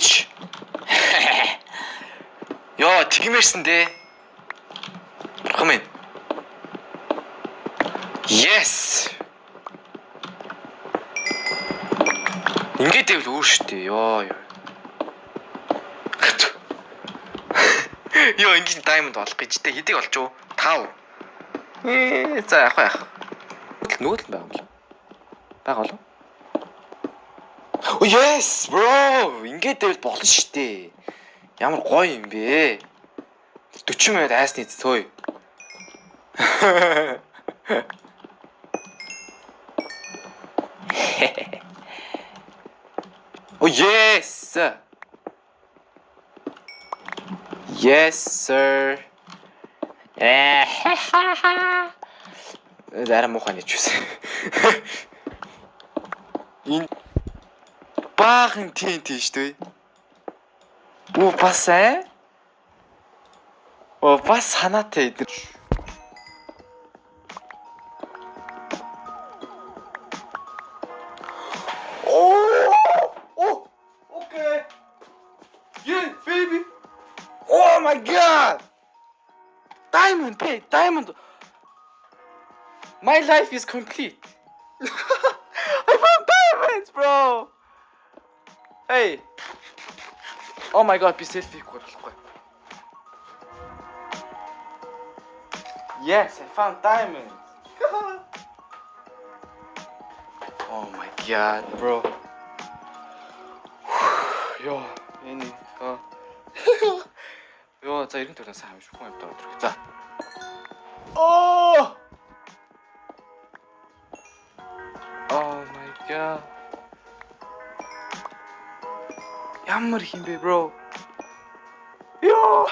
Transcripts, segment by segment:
Үч. Яа, тэгмээрсэн дээ. Бурхан минь. Yes. Ингээд дэвэл өөр штэ. Яа. Йоо, ингэж diamond болох гэж тэ хэдийг олж уу? 5. За яах вэ? Нүүдэл байгаа юм л. Бага болов? Oh yes, bro. Ингээд дэвэл болно штэ. Ямар гоё юм бэ? 40 минут айсны цой. Oh yes. Yes sir. Зарим муухай нэчвэсэн. Энэ баахан тийм шүү дээ. Оо бас Оо бас санаатай эдэр. Oh, okay. Yeah, baby. Oh my god. Diamond, hey, diamond. My life is complete. I found diamonds, bro. Hey. Oh my god, би селфи хийх болохгүй. Yes, I found diamonds. Oh my god, bro. Йоо, энэ Йоо, за 90 төгрөг сайн амжихгүй юм даа. За. Oh! Oh my god. Ямар хин бэ, bro? Йоо.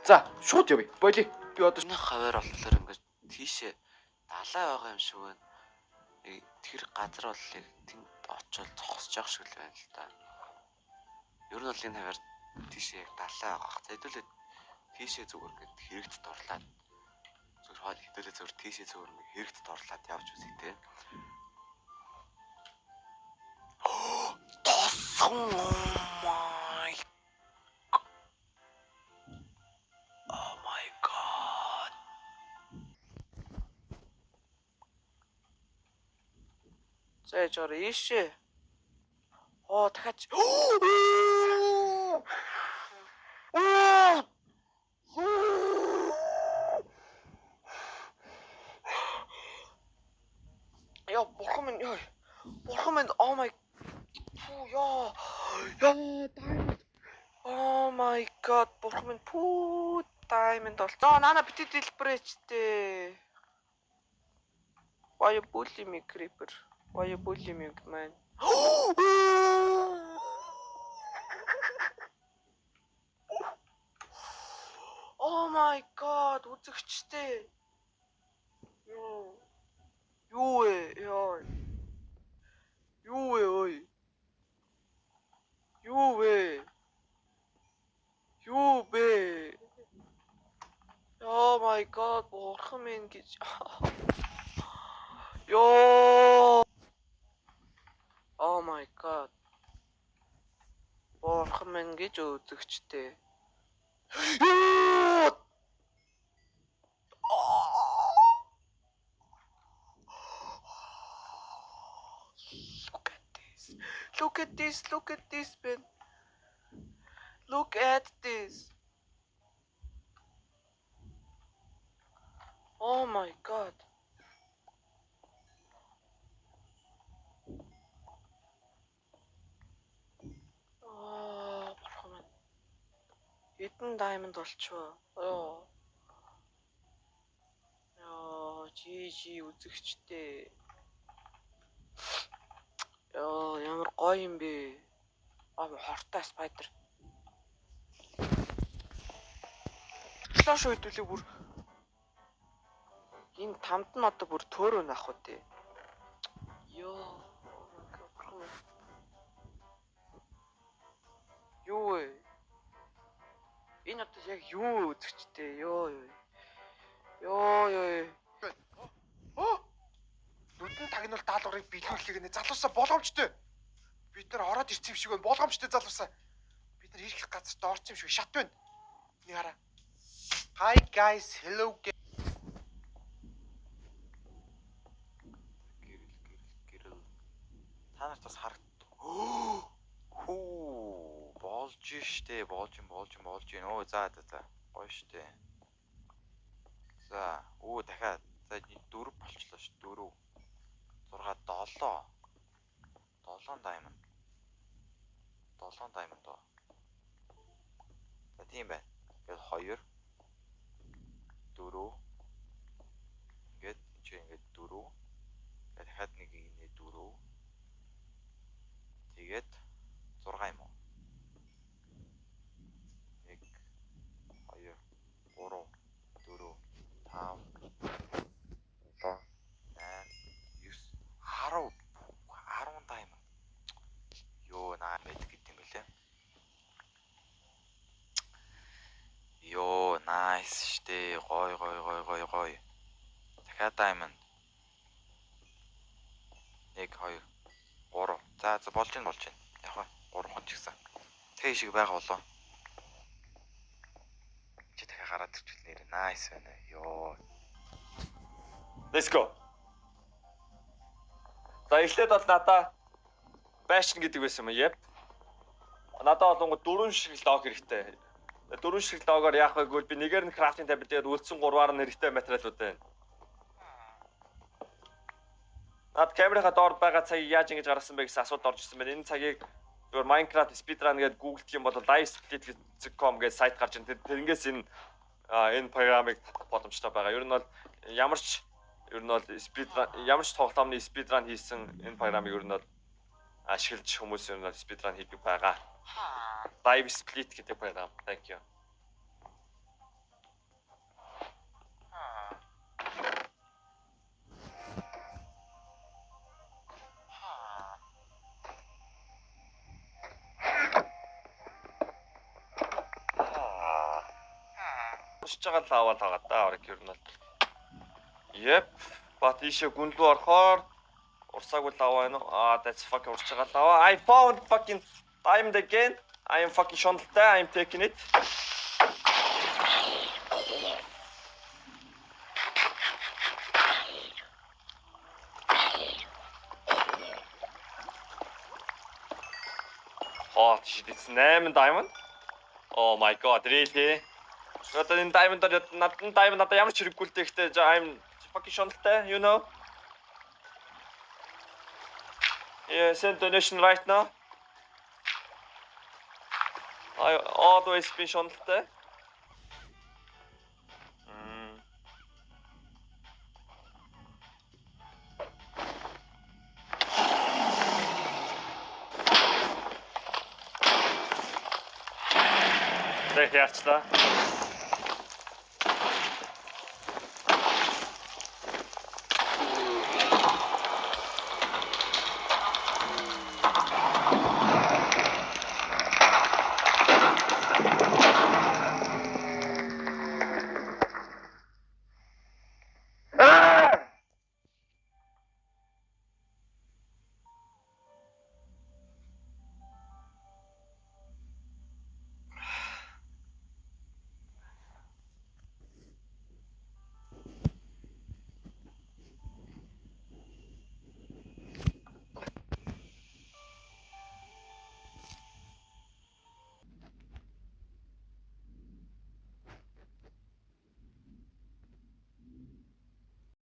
За, шууд явъя. Болий. Би одоо хавар болохоор ингээд тийшээ далаа байгаа юм шиг байна. Тэр газар бол тэнд очоод зогсож явах шиг л байна л да. Ер нь бол энэ хавар тийшээ яг далаа байгаа. За хэдүүлээ тийшээ зүгээр ингээд хэрэгт дорлаад зүгээр хоол хэдүүлээ зүгээр тийшээ зүгээр ингээд хэрэгт дорлаад явж үзье те. Тосон. Oh my god. За яжгаар ийшээ. Оо дахиад. Яа, бурхан минь, яа. Бурхан минь, oh my. Яа. Яа, diamond. Oh my god, бурхан минь, diamond бол. За нана бити дэлбэрээчтэй. Why you bully me, creeper? Why you bully me, man? Oh my god, үзэгчтэй. Юу вэ? Яа. Юу вэ ой? Юу вэ? Юу бэ? Oh my god, бурхан минь гэж. Ёо. Oh my god. Бурхан минь гэж үзэгчтэй. Look at this, man. Look at this. Oh my god. Бурхан. Хэдэн diamond болчихвоо. Яа, жи үзэгчтэй. Яа, ямар гоё юм бэ. Хортой спайдер. Флаш үйдүүлээ бүр. Энэ тамд нь одоо бүр төөрөө наах үү те. Ёо. Юу вэ? Энэ одоо яг юу үзэгчтэй? Ёо. Нүдэн тагнуул даалгаврыг биелүүлэхийг нэ залуусаа боломжтой. Бид нар ороод ирсэн юм шиг байна. Болгоомжтой залуусаа. Бид нар ирэх газар доорсон юм шиг шат байна. Энийг хараа. Hi guys, hello. Гэрэл. Та нарт бас харагд. Хүү, болж штэ, болж юм. Өө за. Гоё штэ. За, дахиад. За 4 болчлоо ш. 4 6 7 diamond. 7 diamond оо. За тийм байна. Ингээд 2 4 ингээд чи ингээд 4 дахиад нэг инээ 4 тэгээд 6 юм уу? 1 2 3 4 5 7 8 9 10 diamond. Йоо наа мэд гэдэг юм лээ. Йоо найс штэ. Гой. Дахиад diamond. 1 2 3. За болж байна. Яг гоо 3 хон ч гэсэн. Тэг шиг байгаа болоо. Чи дахиад гараад ирчихвэл нэр найс байна. Йоо. Let's go. За эхлээд бол надаа байшин гэдэг байсан юм яа. Надаа болонгод 4 шиг лог хэрэгтэй. 4 шиг логоор яах вэ гэвэл би нэгээр нь крафтинг тавьд тэгээд үлдсэн 3-аар нь хэрэгтэй материалууд байна. Наад камерынхаа доор байгаа цагийг яаж ингэж гаргасан бэ гэсэн асуулт орж ирсэн байна. Энэ цагийг зөвхөн Minecraft speedrun гэдэг гуглдах юм бол livesplit.com гэж сайт гарч ирнэ. Тэрнгээс энэ програмыг татах боломжтой байгаа. Ер нь бол ямар ч speedrun ямар ч тоглоомны speedrun хийсэн энэ програмыг ер нь бол ашиглаж хүмүүс ер нь speedrun хийдэг байгаа. Live split гэдэг програм. Thank you. Урсж байгаа лаваа тагаад та орог ер нь бол. Yep. Бат ийшээ гүнлүү орохоор урсаагүй лаваа байна уу? That's fucking урсж байгаа лаваа. I found fucking diamond again. I am fucking шондолтой. I am taking it. Oh shit, it's 8 diamond. Oh my god, really? Одоо энэ diamond надад ямар ч хэрэггүй л дээ. I'm fucking шондолтой, you know? Yeah, send donation right now. I always been шондолтой. Тэг яачлаа.